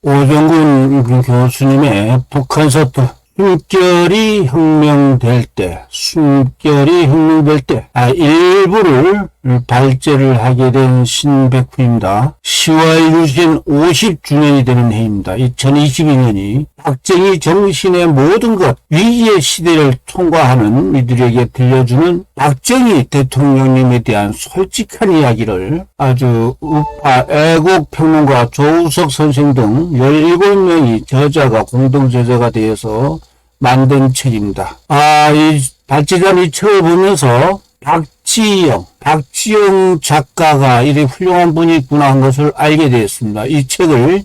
오정근 교수님의 북한사투 숨결이 혁명될 때, 일부를 발제를 하게 된 신백훈입니다. 10월 유신 50주년이 되는 해입니다. 2022년이 박정희 정신의 모든 것, 위기의 시대를 통과하는 이들에게 들려주는 박정희 대통령님에 대한 솔직한 이야기를 아주 우파 애국평론가 조우석 선생 등 17명의 저자가 공동저자가 되어서 만든 책입니다. 이 발제된 이 책을 보면서 박지영 작가가 이렇게 훌륭한 분이 있구나 한 것을 알게 되었습니다. 이 책을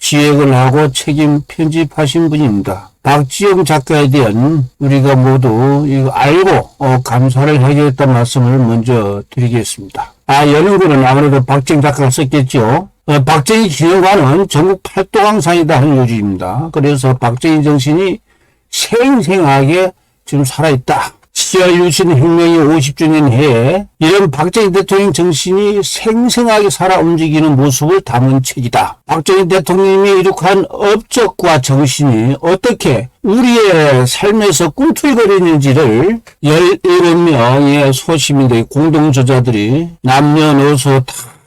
기획을 하고 책임 편집하신 분입니다. 박지영 작가에 대한 우리가 모두 이거 알고 감사를 해야겠다는 말씀을 먼저 드리겠습니다. 연구는 아무래도 박지영 작가가 썼겠죠. 박정희 기념관은 전국 팔도강산이다 하는 요지입니다. 그래서 박정희 정신이 생생하게 지금 살아있다. 10월 유신 혁명이 50주년 해에 이런 박정희 대통령 정신이 생생하게 살아 움직이는 모습을 담은 책이다. 박정희 대통령이 이룩한 업적과 정신이 어떻게 우리의 삶에서 꿈틀거리는지를 17명의 소시민들의 공동저자들이 남녀노소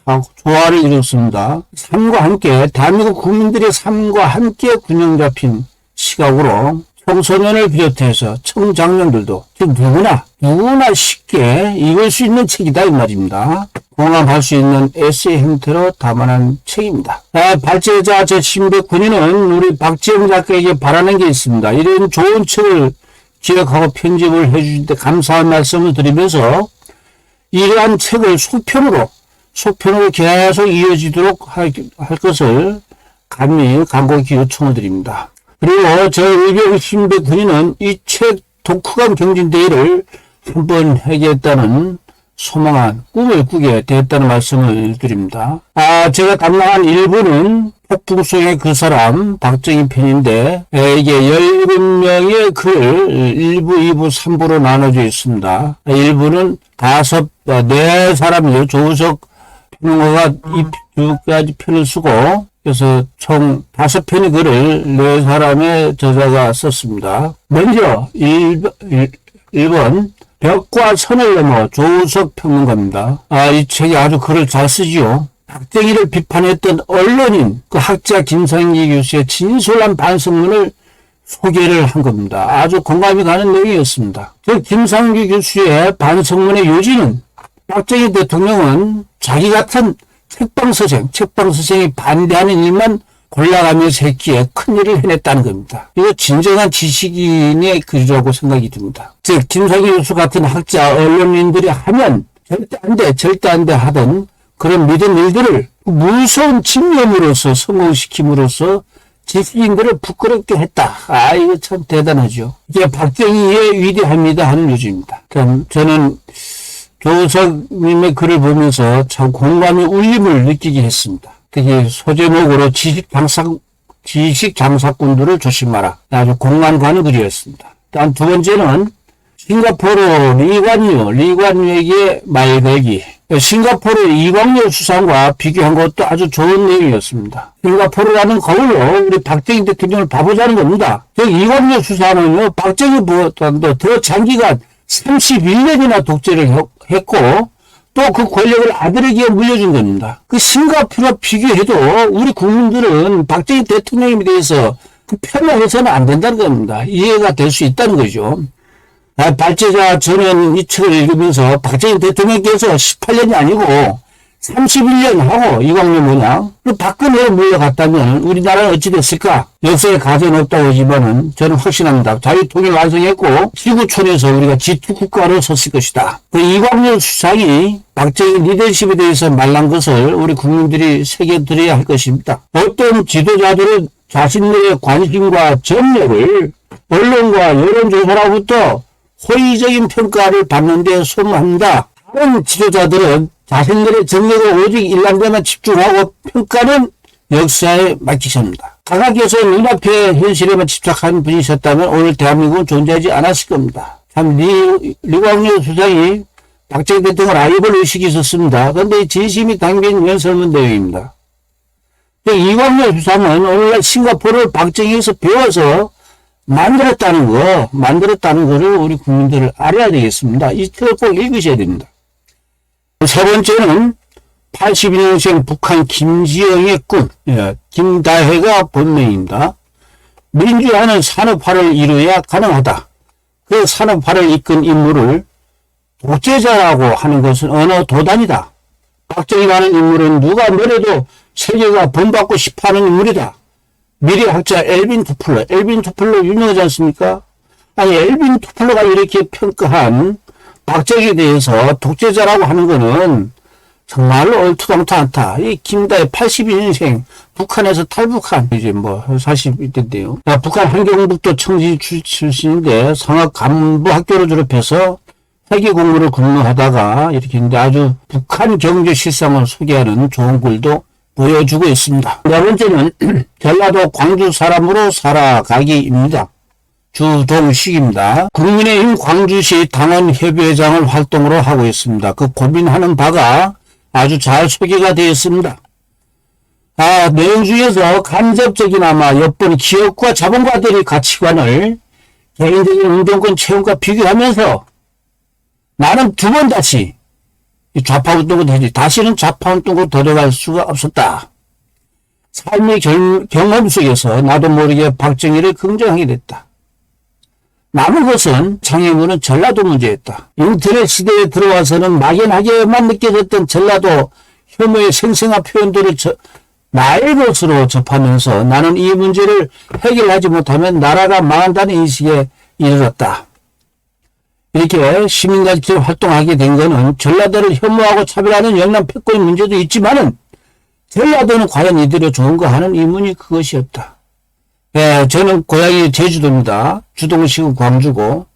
다 조화를 이뤘습니다. 삶과 함께, 대한민국 국민들의 삶과 함께 균형 잡힌 시각으로 청소년을 비롯해서 청장년들도 누구나 쉽게 읽을 수 있는 책이다 이 말입니다. 공감할 수 있는 에세이 형태로 담아낸 책입니다. 발제자 제 신백훈이는 우리 박지영 작가에게 바라는 게 있습니다. 이런 좋은 책을 기획하고 편집을 해주신 데 감사한 말씀을 드리면서 이러한 책을 소편으로 계속 이어지도록 할 것을 간곡히 요청을 드립니다. 그리고 저 의병 신백훈이는 이 책 독후감 경진대회를 한번 하겠다는 소망한 꿈을 꾸게 됐다는 말씀을 드립니다. 제가 담당한 1부는 폭풍 속의 그 사람 박정희 편인데 이게 17명의 글 1부, 2부, 3부로 나눠져 있습니다. 1부는 4사람이요. 조우석 평론가가 이 두가지 편을 쓰고 그래서 총 5편의 글을 4사람의 저자가 썼습니다. 먼저 1번 벽과 선을 넘어 조우석 평론가입니다. 이 책이 아주 글을 잘 쓰지요. 박정희를 비판했던 언론인 그 학자 김상기 교수의 진솔한 반성문을 소개를 한 겁니다. 아주 공감이 가는 내용이었습니다. 김상기 교수의 반성문의 요지는 박정희 대통령은 자기 같은 책방 선생이 반대하는 일만 골라가면서 했기에 큰일을 해냈다는 겁니다. 이거 진정한 지식인의 글이라고 생각이 듭니다. 즉 김상기 교수 같은 학자 언론인들이 하면 절대 안 돼 하던 그런 믿은 일들을 무서운 집념으로서 성공시킴으로써 지식인들을 부끄럽게 했다. 이거 참 대단하죠. 이게 박정희의 위대합니다 하는 요지입니다. 저는 조우석님의 글을 보면서 참 공감의 울림을 느끼게 했습니다. 특히 소제목으로 지식 장사꾼들을 조심하라. 아주 공감 가는 글이었습니다. 다음 두 번째는 싱가포르 리관유에게 말베기. 싱가포르 이광열 수상과 비교한 것도 아주 좋은 내용이었습니다. 싱가포르라는 거울로 우리 박정희 대통령을 봐보자는 겁니다. 이광열 수상은요, 박정희보다도 더 장기간 31년이나 독재를 했고 또 그 권력을 아들에게 물려준 겁니다. 그 싱가포르와 비교해도 우리 국민들은 박정희 대통령에 대해서 그 편향해서는 안 된다는 겁니다. 이해가 될 수 있다는 거죠. 발제자 저는 이 책을 읽으면서 박정희 대통령께서 18년이 아니고 31년 하고 이광열 모양 박근혜로 물려갔다면 우리나라는 어찌 됐을까? 역사에 가전 없다고 하지만은 저는 확신합니다. 자유통일 완성했고 지구촌에서 우리가 G2 국가로 섰을 것이다. 그 이광열 수상이 박정희 리더십에 대해서 말한 것을 우리 국민들이 새겨들어야 할 것입니다. 어떤 지도자들은 자신들의 관심과 전력을 언론과 여론조사로부터 호의적인 평가를 받는 데 소모합니다. 다른 지도자들은 자신들의 전력을 오직 일남에만 집중하고 평가는 역사에 맡기셔야 합니다. 각하께서 눈앞의 현실에만 집착한 분이셨다면 오늘 대한민국은 존재하지 않았을 겁니다. 참 리광열 수상이 박정희 대통령 라이벌 의식이 있었습니다. 그런데 진심이 담긴 연설문 내용입니다. 이광렬 수사는 오늘날 싱가포르를 박정희에서 배워서 만들었다는 거를 우리 국민들을 알아야 되겠습니다. 이 책을 꼭 읽으셔야 됩니다. 세 번째는 82년생 북한 김지영의 꿈, 김다혜가 본명입니다. 민주화는 산업화를 이루어야 가능하다. 그 산업화를 이끈 인물을 독재자라고 하는 것은 언어 도단이다. 박정희라는 인물은 누가 뭐래도 세계가 본받고 싶어하는 인물이다. 미래학자 엘빈 토플러 유명하지 않습니까? 아니 엘빈 토플러가 이렇게 평가한 박정희에 대해서 독재자라고 하는 것은 정말로 얼토당토 않다. 이 김다혜 82년생 북한에서 탈북한 이제 뭐 40대인데요. 북한 한경북도 청지 출신인데 상학 간부학교를 졸업해서 회계 공무를 근무하다가 이렇게 했는데 아주 북한 경제 실상을 소개하는 좋은 글도 보여주고 있습니다. 네 번째는 전라도 광주 사람으로 살아가기입니다. 주동식입니다. 국민의힘 광주시 당원협의회장을 활동으로 하고 있습니다. 그 고민하는 바가 아주 잘 소개가 되어 있습니다. 내용 중에서 간접적이나마 엿본 기업과 자본가들의 가치관을 개인적인 운동권 체험과 비교하면서 나는 두 번 다시 좌파운동으로 되지 다시는 좌파운동으로 들어갈 수가 없었다. 삶의 경험 속에서 나도 모르게 박정희를 긍정하게 됐다. 남은 것은 장애물은 전라도 문제였다. 인터넷 시대에 들어와서는 막연하게만 느껴졌던 전라도 혐오의 생생한 표현들을 나의 것으로 접하면서 나는 이 문제를 해결하지 못하면 나라가 망한다는 인식에 이르렀다. 이렇게 시민같이 활동하게 된 것은 전라도를 혐오하고 차별하는 영남 패권의 문제도 있지만은 전라도는 과연 이대로 좋은 거 하는 의문이 그것이었다. 저는 고향이 제주도입니다. 주동식은 광주고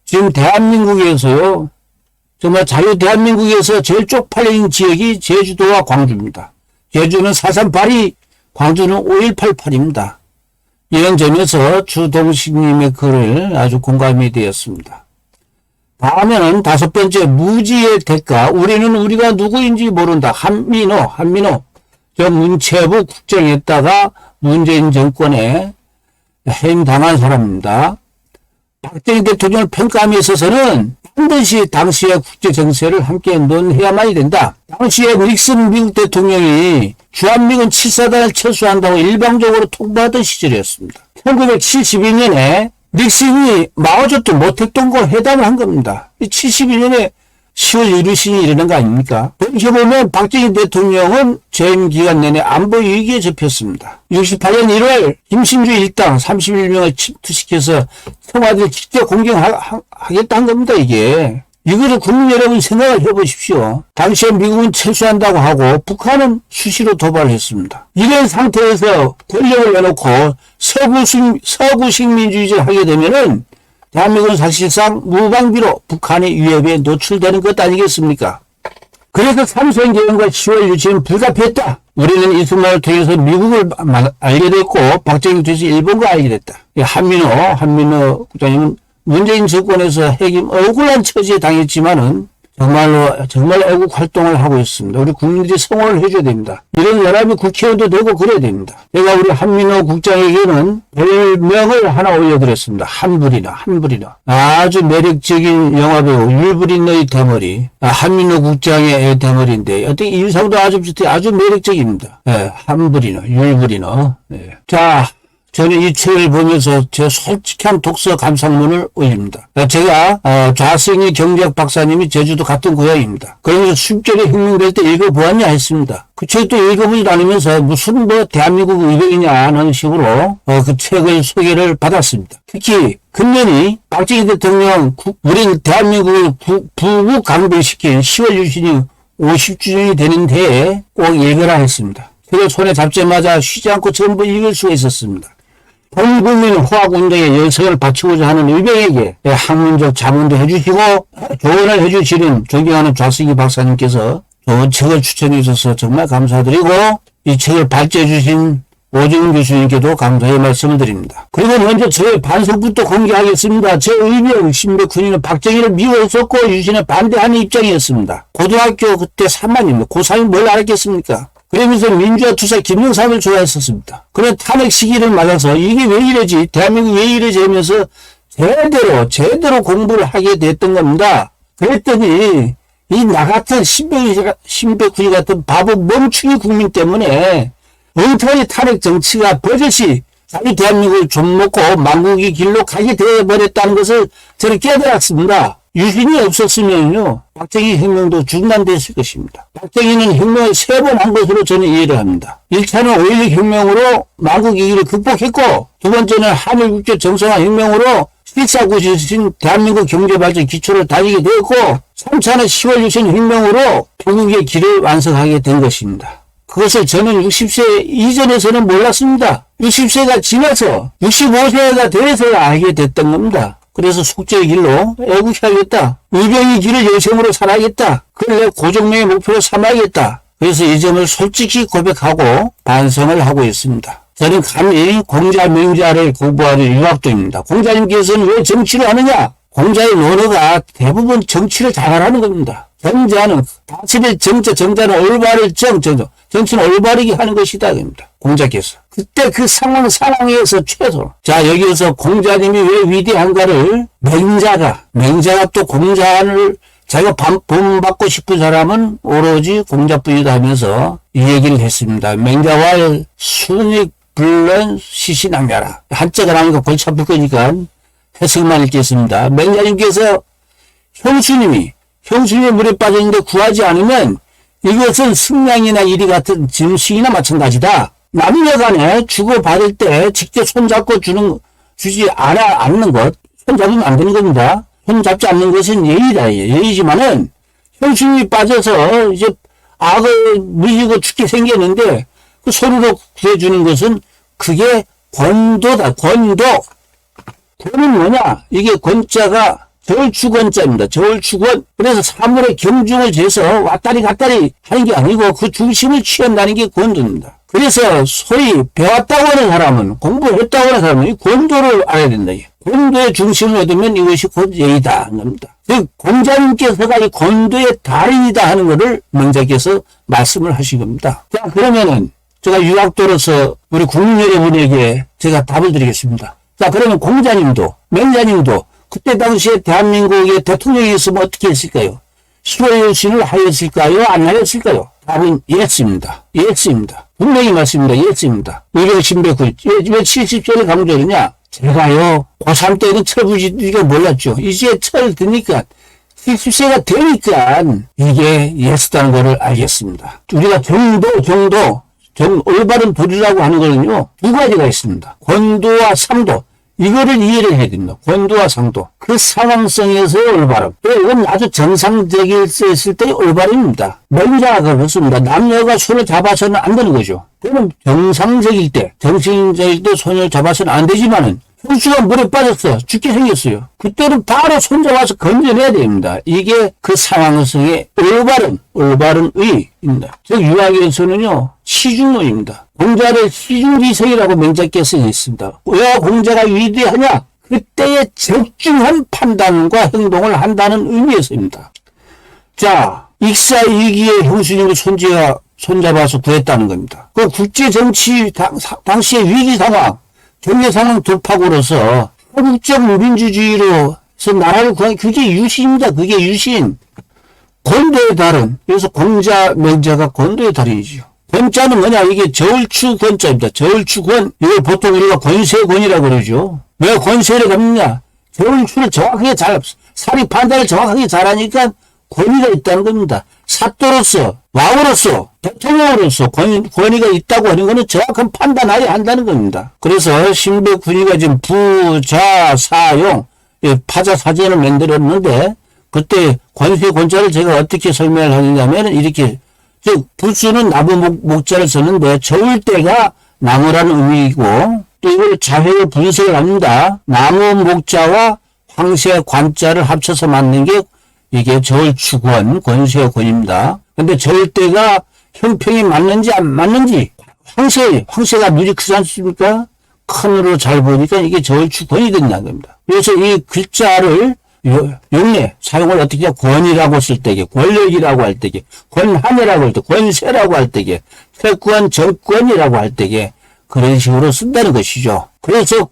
지금 대한민국에서요. 정말 자유 대한민국에서 제일 쪽팔린 지역이 제주도와 광주입니다. 제주는 4.38이 광주는 5.188입니다. 이런 점에서 주동식님의 글을 아주 공감이 되었습니다. 다음에는 다섯 번째 무지의 대가 우리는 우리가 누구인지 모른다. 한민호 저 문체부 국정했다가 문재인 정권에 해임당한 사람입니다. 박정희 대통령을 평가함에 있어서는 반드시 당시의 국제정세를 함께 논해야만이 된다. 당시에 닉슨 미국 대통령이 주한미군 7사단을 철수한다고 일방적으로 통보하던 시절이었습니다. 1972년에 닉슨이 마오쩌둥 모택동과 회담을 한 겁니다. 72년에 10월 유류신이 이러는 거 아닙니까? 이렇게 보면 박정희 대통령은 재임 기간 내내 안보 위기에 접혔습니다. 68년 1월 김신주 일당 31명을 침투시켜서 청와대를 직접 공격하겠다는 겁니다. 이거를 국민 여러분 생각을 해보십시오. 당시에 미국은 철수한다고 하고 북한은 수시로 도발을 했습니다. 이런 상태에서 권력을 내놓고 서구식 민주주의를 하게 되면은 대한민국은 사실상 무방비로 북한의 위협에 노출되는 것 아니겠습니까? 그래서 삼성개헌과 10월 유치는 불가피했다. 우리는 이승만을 통해서 미국을 알게 됐고 박정희를 통해서 일본과 알게 됐다. 한민호 국장님은 문재인 정권에서 해임 억울한 처지에 당했지만은 정말 애국 활동을 하고 있습니다. 우리 국민들이 성원을 해줘야 됩니다. 이런 연합이 국회의원도 되고 그래야 됩니다. 제가 우리 한민호 국장에게는 별명을 하나 올려드렸습니다. 한불이나. 아주 매력적인 영화배우 율브린너의 대머리. 한민호 국장의 대머리인데 어떻게 인상도 아주 매력적입니다. 한불이너, 율브린너. 자. 저는 이 책을 보면서 제 솔직한 독서 감상문을 올립니다. 제가 좌승희 경제학 박사님이 제주도 같은 고향입니다. 그러면서 숨결이 혁명될 때 읽어보았냐 했습니다. 그 책도 읽어보지 않으면서 무슨 대한민국 의병이냐 하는 식으로 그 책을 소개를 받았습니다. 특히 금년이 박정희 대통령 우리 대한민국을 부국 강변시킨 10월 유신이 50주년이 되는 해에 꼭 읽으라 했습니다. 책을 손에 잡자마자 쉬지 않고 전부 읽을 수가 있었습니다. 본국민 호학운동에 열성을 바치고자 하는 의병에게 학문적 자문도 해주시고 조언을 해주시는 존경하는 좌승희 박사님께서 좋은 책을 추천해 주셔서 정말 감사드리고 이 책을 발제해 주신 오정훈 교수님께도 감사의 말씀을 드립니다. 그리고 먼저 저의 반성부터 공개하겠습니다. 제 의병 신백훈이는 박정희를 미워했었고 유신에 반대하는 입장이었습니다. 고등학교 그때 3반입니다. 고3이 뭘 알았겠습니까? 그러면서 민주화 투사 김영삼을 좋아했었습니다. 그런 탄핵 시기를 맞아서 이게 왜 이러지? 대한민국 왜 이러지? 하면서 제대로 공부를 하게 됐던 겁니다. 그랬더니 이 나 같은 신백훈이 같은 바보 멍충이 국민 때문에 엉터리 탄핵 정치가 버젓이 자기 대한민국을 좀먹고 망국의 길로 가게 되어버렸다는 것을 저는 깨달았습니다. 유신이 없었으면요, 박정희 혁명도 중단됐을 것입니다. 박정희는 혁명을 3번 한 것으로 저는 이해를 합니다. 1차는 5.16 혁명으로 망국 위기를 극복했고, 두 번째는 한일국제 정상화 혁명으로 실사구시신 대한민국 경제발전 기초를 다지게 되었고, 3차는 10월 6일 혁명으로 조국의 길을 완성하게 된 것입니다. 그것을 저는 60세 이전에서는 몰랐습니다. 60세가 지나서 65세가 돼서야 알게 됐던 겁니다. 그래서 속죄의 길로 애국해야겠다. 의병의 길을 여생으로 살아야겠다. 그걸 내 고정명의 목표로 삼아야겠다. 그래서 이 점을 솔직히 고백하고 반성을 하고 있습니다. 저는 감히 공자 명자를 공부하는 유학도입니다. 공자님께서는 왜 정치를 하느냐? 공자의 논어가 대부분 정치를 잘하라는 겁니다. 정자는 다스릴 정자는 올바를 정치는 올바르게 하는 것이다. 겁니다. 공자께서. 그때 그 상황에서 최소. 자, 여기에서 공자님이 왜 위대한가를 맹자가 또 공자를 자기가 본받고 싶은 사람은 오로지 공자뿐이다 하면서 이 얘기를 했습니다. 맹자와의 순익 불론 시시낭야라. 한자가 나오니까 골치 아플 거니까 해석만 읽겠습니다. 맹자님께서 형수님이 물에 빠졌는데 구하지 않으면 이것은 승냥이나 이리 같은 짐승이나 마찬가지다. 남녀간에 주고받을 때 직접 손잡고 주지 않는 것, 손잡으면 안 되는 겁니다. 손잡지 않는 것은 예의다. 예의지만은 형수님이 빠져서 이제 악을 미지고 죽게 생겼는데 그 손으로 구해주는 것은 그게 권도다. 권도. 권은 뭐냐? 이게 권자가 저울추권자입니다. 저울추권. 그래서 사물의 경중을 재서 왔다리 갔다리 하는 게 아니고 그 중심을 취한다는 게 권도입니다. 그래서 소위 배웠다고 하는 사람은, 공부했다고 하는 사람은 이 권도를 알아야 된다. 권도의 중심을 얻으면 이것이 곧 예의다 하는 겁니다. 즉 공자님께서가 이 권도의 달인이다 하는 것을 명자께서 말씀을 하신 겁니다. 자, 그러면은 제가 유학도로서 우리 국민 여러분에게 제가 답을 드리겠습니다. 자, 그러면 공자님도 명자님도 그때 당시에 대한민국의 대통령이 있으면 어떻게 했을까요? 수호유신을 하였을까요? 안 하였을까요? 답은 예스입니다. 분명히 말씀입니다. 예스입니다. 의령 신백구 왜 70세를 강조하느냐? 제가요 고3 때는 철부지가 몰랐죠. 이제 철 드니까 70세가 되니까 이게 예스다는 것을 알겠습니다. 우리가 올바른 도리라고 하는 거는요 두 가지가 있습니다. 권도와 상도. 이거를 이해를 해야 됩니다. 권도와 상도. 그 상황성에서의 올바름. 이건 아주 정상적일 수 있을 때의 올바름입니다. 명자가 그렇습니다. 남녀가 손을 잡아서는 안 되는 거죠. 그러면 정상적일 때, 정신적일 때 손을 잡아서는 안 되지만은 형수가 물에 빠졌어. 죽게 생겼어요. 그때는 바로 손잡아서 건져내야 됩니다. 이게 그 상황성의 올바른 의입니다. 즉 유학에서는요 시중론입니다. 공자를 시중지성이라고 명자께서 했습니다. 왜 공자가 위대하냐? 그때의 적중한 판단과 행동을 한다는 의미에서입니다. 자, 익사이기의 형수님을 손잡아서 구했다는 겁니다. 그 국제정치 당시의 위기 상황, 경제 상황 돌파구로서 한국적 민주주의로서 나라를 구하는 그게 유신입니다. 그게 유신. 권도의 달은, 그래서 공자, 명자가 권도의 달인이죠. 권자는 뭐냐? 이게 저울추 권자입니다. 저울추 권. 이걸 보통 우리가 권세권이라고 그러죠. 왜 권세를 잡느냐? 저울추를 정확하게 사리 판단을 정확하게 잘하니까 권위가 있다는 겁니다. 사또로서, 왕으로서, 대통령으로서 권위가 있다고 하는 것은 정확한 판단하여 한다는 겁니다. 그래서 신백훈이가 지금 부자사용, 파자사전을 만들었는데, 그때 권세권자를 제가 어떻게 설명을 하느냐면, 이렇게, 즉, 부수는 나무 목자를 썼는데, 저울대가 나무라는 의미이고, 또 이걸 자회를 분석을 합니다. 나무 목자와 황새 관자를 합쳐서 만든 게 이게 저울추권, 권세권입니다. 근데 저울대가 형평이 맞는지 안 맞는지, 황새가 눈이 크지 않습니까? 큰으로 잘 보니까 이게 저울추권이 된다는 겁니다. 그래서 이 글자를 용례 사용을 어떻게 권이라고 쓸 때게, 권력이라고 할 때게, 권한이라고 할 때, 권세라고 할 때게, 세권, 정권이라고 할 때게 그런 식으로 쓴다는 것이죠. 그래서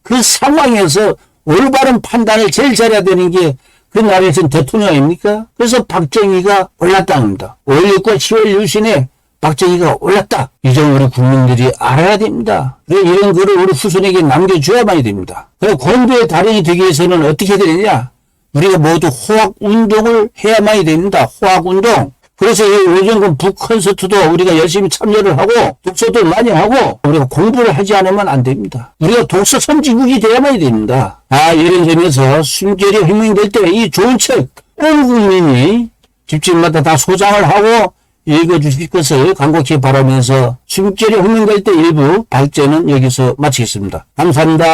그 상황에서 올바른 판단을 제일 잘해야 되는 게 그 나라에서는 대통령 아닙니까? 그래서 박정희가 올랐답니다. 5.16과 10월 유신에 박정희가 올랐다. 이 점 우리 국민들이 알아야 됩니다. 이런 글을 우리 후손에게 남겨줘야만이 됩니다. 그리고 권도의 달인이 되기 위해서는 어떻게 해야 되느냐? 우리가 모두 호학운동을 해야만이 됩니다. 호학운동. 그래서 요즘 북콘서트도 우리가 열심히 참여를 하고 독서도 많이 하고 우리가 공부를 하지 않으면 안 됩니다. 우리가 독서 선진국이 돼야만이 됩니다. 이런 점에서 순결이 혁명될 때 이 좋은 책 온 국민이 집집마다 다 소장을 하고 읽어주실 것을 간곡히 바라면서 숨결이 혁명될 때 일부 발제는 여기서 마치겠습니다. 감사합니다.